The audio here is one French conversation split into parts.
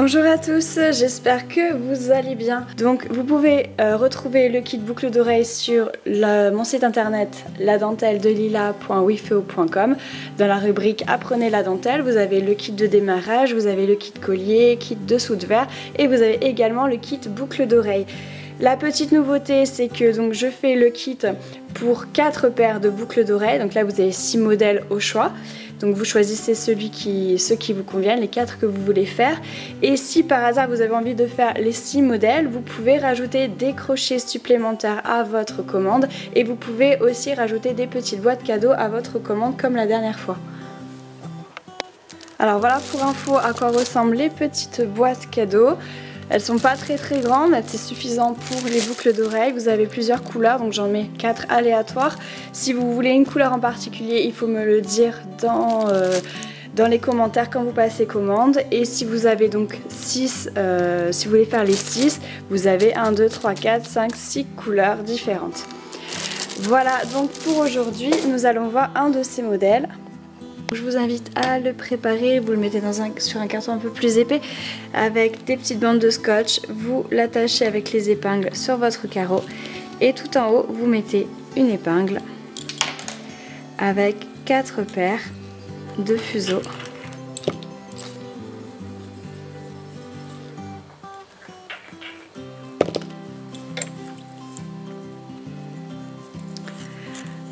Bonjour à tous, j'espère que vous allez bien. Donc vous pouvez retrouver le kit boucle d'oreille sur mon site internet ladenteldelila.wifeo.com. Dans la rubrique Apprenez la dentelle, vous avez le kit de démarrage, vous avez le kit collier, kit dessous de verre et vous avez également le kit boucle d'oreille. La petite nouveauté, c'est que donc, je fais le kit pour 4 paires de boucles d'oreilles. Donc là, vous avez 6 modèles au choix. Donc vous choisissez ceux qui vous conviennent, les 4 que vous voulez faire. Et si par hasard vous avez envie de faire les 6 modèles, vous pouvez rajouter des crochets supplémentaires à votre commande. Et vous pouvez aussi rajouter des petites boîtes cadeaux à votre commande comme la dernière fois. Alors voilà pour info à quoi ressemblent les petites boîtes cadeaux. Elles sont pas très grandes, c'est suffisant pour les boucles d'oreilles. Vous avez plusieurs couleurs, donc j'en mets 4 aléatoires. Si vous voulez une couleur en particulier, il faut me le dire dans les commentaires quand vous passez commande. Et si vous avez donc 6, si vous voulez faire les 6, vous avez 1, 2, 3, 4, 5, 6 couleurs différentes. Voilà, donc pour aujourd'hui, nous allons voir un de ces modèles. Je vous invite à le préparer, vous le mettez sur un carton un peu plus épais avec des petites bandes de scotch, vous l'attachez avec les épingles sur votre carreau et tout en haut vous mettez une épingle avec 4 paires de fuseaux.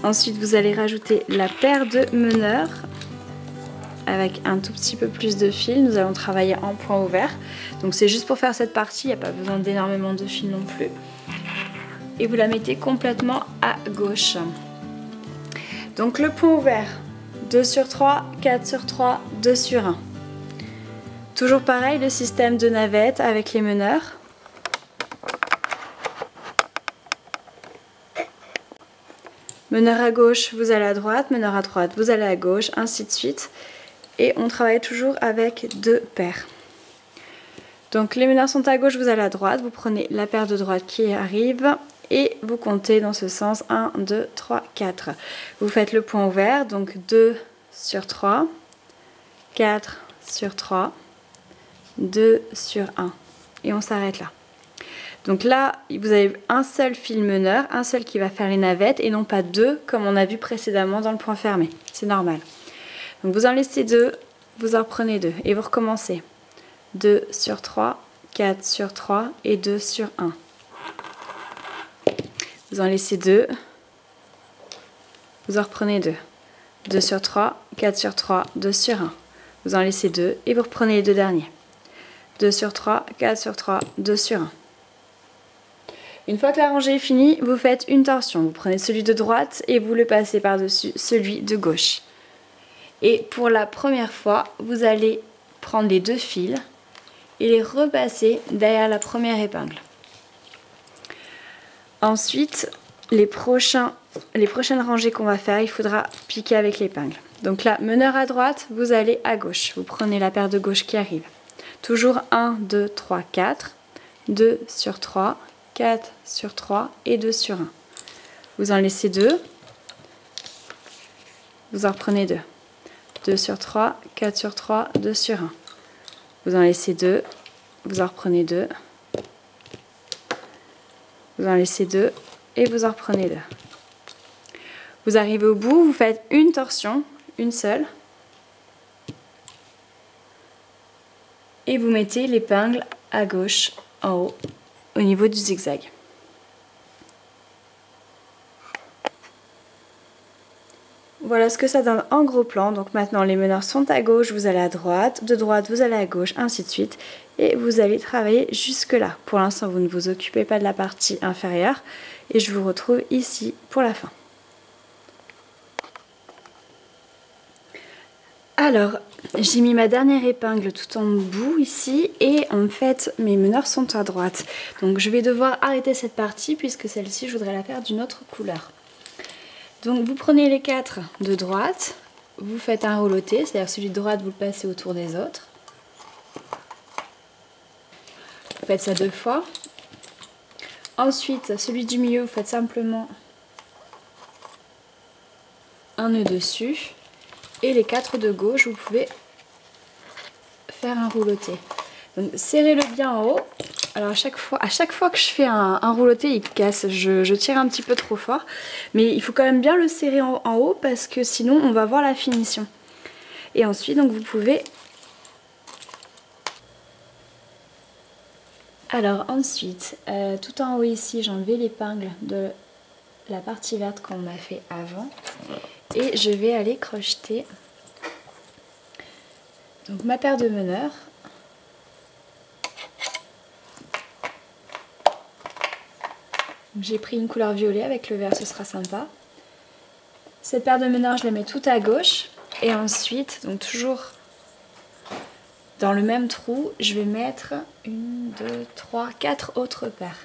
Ensuite vous allez rajouter la paire de meneurs avec un tout petit peu plus de fil. Nous allons travailler en point ouvert. Donc c'est juste pour faire cette partie, il n'y a pas besoin d'énormément de fil non plus. Et vous la mettez complètement à gauche. Donc le point ouvert, 2 sur 3, 4 sur 3, 2 sur 1. Toujours pareil, le système de navette avec les meneurs. Meneur à gauche, vous allez à droite, meneur à droite, vous allez à gauche, ainsi de suite. Et on travaille toujours avec 2 paires. Donc les meneurs sont à gauche, vous allez à droite, vous prenez la paire de droite qui arrive et vous comptez dans ce sens 1, 2, 3, 4. Vous faites le point ouvert, donc 2 sur 3, 4 sur 3, 2 sur 1. Et on s'arrête là. Donc là, vous avez un seul fil meneur, un seul qui va faire les navettes et non pas 2 comme on a vu précédemment dans le point fermé. C'est normal. Donc vous en laissez 2, vous en reprenez 2 et vous recommencez. 2 sur 3, 4 sur 3 et 2 sur 1. Vous en laissez 2, vous en reprenez 2. 2 sur 3, 4 sur 3, 2 sur 1. Vous en laissez 2 et vous reprenez les 2 derniers. 2 sur 3, 4 sur 3, 2 sur 1. Une fois que la rangée est finie, vous faites une torsion. Vous prenez celui de droite et vous le passez par-dessus celui de gauche. Et pour la première fois, vous allez prendre les 2 fils et les repasser derrière la première épingle. Ensuite, les prochaines rangées qu'on va faire, il faudra piquer avec l'épingle. Donc là, meneur à droite, vous allez à gauche. Vous prenez la paire de gauche qui arrive. Toujours 1, 2, 3, 4. 2 sur 3, 4 sur 3 et 2 sur 1. Vous en laissez 2. Vous en reprenez 2. 2 sur 3, 4 sur 3, 2 sur 1. Vous en laissez 2, vous en reprenez 2. Vous en laissez 2 et vous en reprenez 2. Vous arrivez au bout, vous faites une torsion, une seule. Et vous mettez l'épingle à gauche, en haut, au niveau du zigzag. Voilà ce que ça donne en gros plan. Donc maintenant les meneurs sont à gauche, vous allez à droite, de droite vous allez à gauche, ainsi de suite. Et vous allez travailler jusque là. Pour l'instant vous ne vous occupez pas de la partie inférieure. Et je vous retrouve ici pour la fin. Alors, j'ai mis ma dernière épingle tout en bout ici et en fait mes meneurs sont à droite. Donc je vais devoir arrêter cette partie puisque celle-ci je voudrais la faire d'une autre couleur. Donc vous prenez les 4 de droite, vous faites un rouloté, c'est-à-dire celui de droite vous le passez autour des autres. Vous faites ça 2 fois. Ensuite celui du milieu vous faites simplement un nœud dessus. Et les 4 de gauche vous pouvez faire un rouloté. Donc serrez-le bien en haut. Alors à chaque fois que je fais un rouleauté, il casse. Je tire un petit peu trop fort. Mais il faut quand même bien le serrer en haut parce que sinon on va voir la finition. Et ensuite donc vous pouvez... Alors ensuite, tout en haut ici, j'ai enlevé l'épingle de la partie verte qu'on a fait avant. Et je vais aller crocheter donc ma paire de meneurs. J'ai pris une couleur violet, avec le vert ce sera sympa. Cette paire de meneurs je la mets tout à gauche. Et ensuite, donc toujours dans le même trou, je vais mettre 1, 2, 3, 4 autres paires.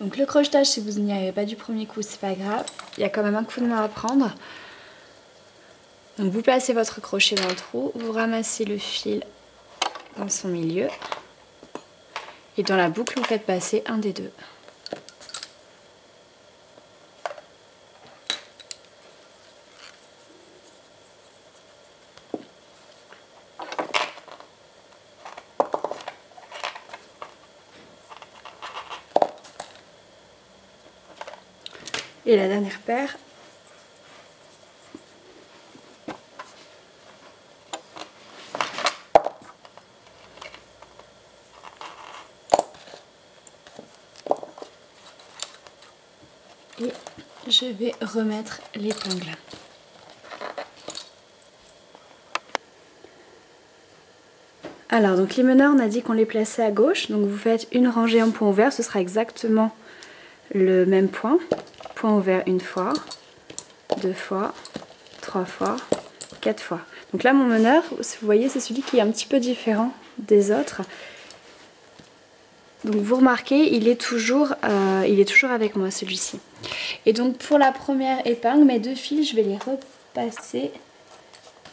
Donc le crochetage, si vous n'y arrivez pas du premier coup, c'est pas grave. Il y a quand même un coup de main à prendre. Donc vous placez votre crochet dans le trou, vous ramassez le fil dans son milieu. Et dans la boucle, vous faites passer un des deux. Et la dernière paire. Et je vais remettre l'épingle. Alors donc les meneurs, on a dit qu'on les plaçait à gauche, donc vous faites une rangée en point ouvert, ce sera exactement le même point. Point ouvert une fois, 2 fois, 3 fois, 4 fois. Donc là mon meneur, si vous voyez, c'est celui qui est un petit peu différent des autres. Donc vous remarquez, il est toujours avec moi celui-ci. Et donc pour la première épingle, mes 2 fils, je vais les repasser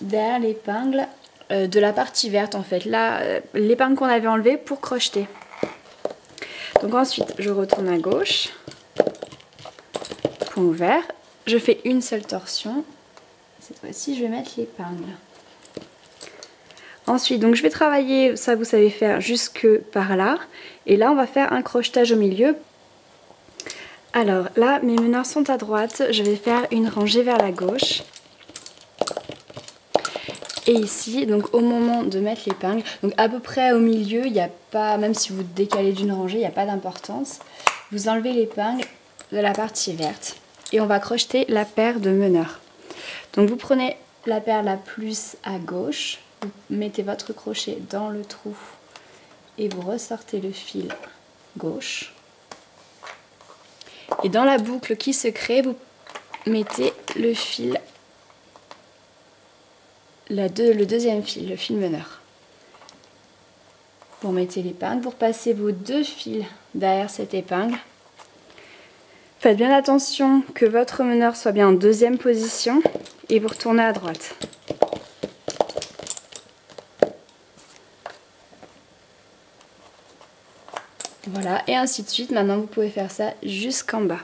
derrière l'épingle de la partie verte en fait. Là, l'épingle qu'on avait enlevée pour crocheter. Donc ensuite, je retourne à gauche. Point ouvert. Je fais une seule torsion. Cette fois-ci, je vais mettre l'épingle. Ensuite, donc je vais travailler, ça vous savez faire jusque par là. Et là, on va faire un crochetage au milieu. Alors là, mes meneurs sont à droite. Je vais faire une rangée vers la gauche. Et ici, donc au moment de mettre l'épingle, donc à peu près au milieu, il n'y a pas, même si vous décalez d'une rangée, il n'y a pas d'importance. Vous enlevez l'épingle de la partie verte. Et on va crocheter la paire de meneurs. Donc vous prenez la paire la plus à gauche, vous mettez votre crochet dans le trou et vous ressortez le fil gauche. Et dans la boucle qui se crée, vous mettez le fil, le deuxième fil, le fil meneur. Vous mettez l'épingle, vous repassez vos 2 fils derrière cette épingle. Faites bien attention que votre meneur soit bien en deuxième position et vous retournez à droite. Voilà, et ainsi de suite. Maintenant, vous pouvez faire ça jusqu'en bas.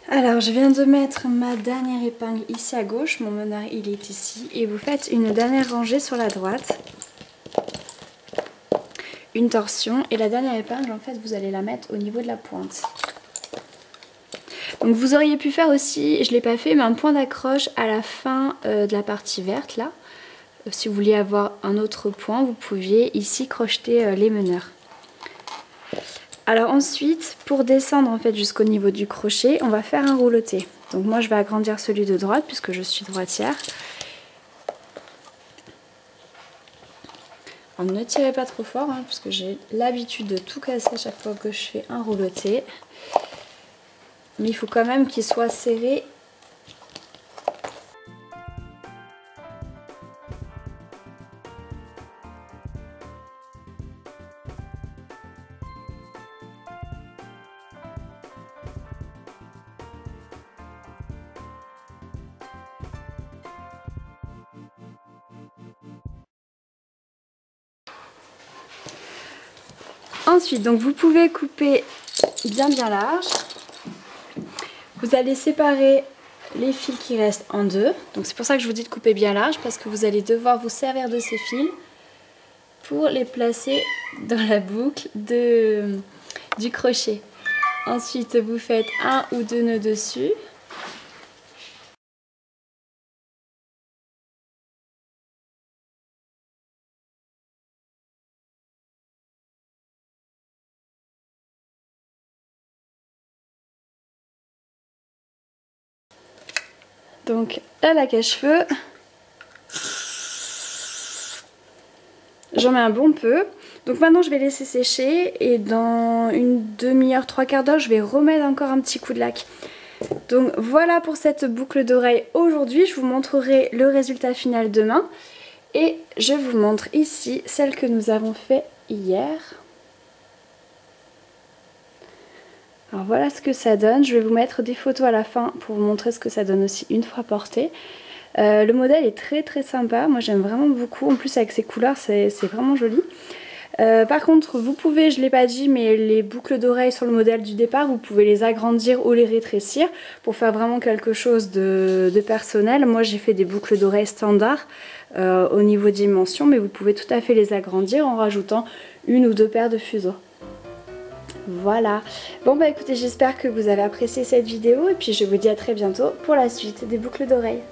Alors, je viens de mettre ma dernière épingle ici à gauche. Mon meneur, il est ici. Et vous faites une dernière rangée sur la droite. Une torsion. Et la dernière épingle, en fait, vous allez la mettre au niveau de la pointe. Donc, vous auriez pu faire aussi, je ne l'ai pas fait, mais un point d'accroche à la fin de la partie verte, là. Si vous vouliez avoir un autre point, vous pouviez ici crocheter les meneurs. Alors ensuite, pour descendre en fait jusqu'au niveau du crochet, on va faire un rouleauté. Donc moi je vais agrandir celui de droite puisque je suis droitière. Alors, ne tirez pas trop fort hein, parce que j'ai l'habitude de tout casser à chaque fois que je fais un rouleauté. Mais il faut quand même qu'il soit serré. Ensuite, donc vous pouvez couper bien large. Vous allez séparer les fils qui restent en deux. Donc c'est pour ça que je vous dis de couper bien large, parce que vous allez devoir vous servir de ces fils pour les placer dans la boucle du crochet. Ensuite vous faites 1 ou 2 nœuds dessus. Donc la laque à cheveux, j'en mets un bon peu. Donc maintenant je vais laisser sécher et dans une demi-heure, 3/4 d'heure, je vais remettre encore un petit coup de laque. Donc voilà pour cette boucle d'oreille aujourd'hui. Je vous montrerai le résultat final demain. Et je vous montre ici celle que nous avons fait hier. Alors voilà ce que ça donne. Je vais vous mettre des photos à la fin pour vous montrer ce que ça donne aussi une fois porté. Le modèle est très sympa. Moi j'aime vraiment beaucoup. En plus avec ces couleurs c'est vraiment joli. Par contre vous pouvez, je ne l'ai pas dit, mais les boucles d'oreilles sur le modèle du départ, vous pouvez les agrandir ou les rétrécir pour faire vraiment quelque chose de personnel. Moi j'ai fait des boucles d'oreilles standards au niveau dimension, mais vous pouvez tout à fait les agrandir en rajoutant 1 ou 2 paires de fuseaux. Voilà, bon bah écoutez, j'espère que vous avez apprécié cette vidéo et puis je vous dis à très bientôt pour la suite des boucles d'oreilles.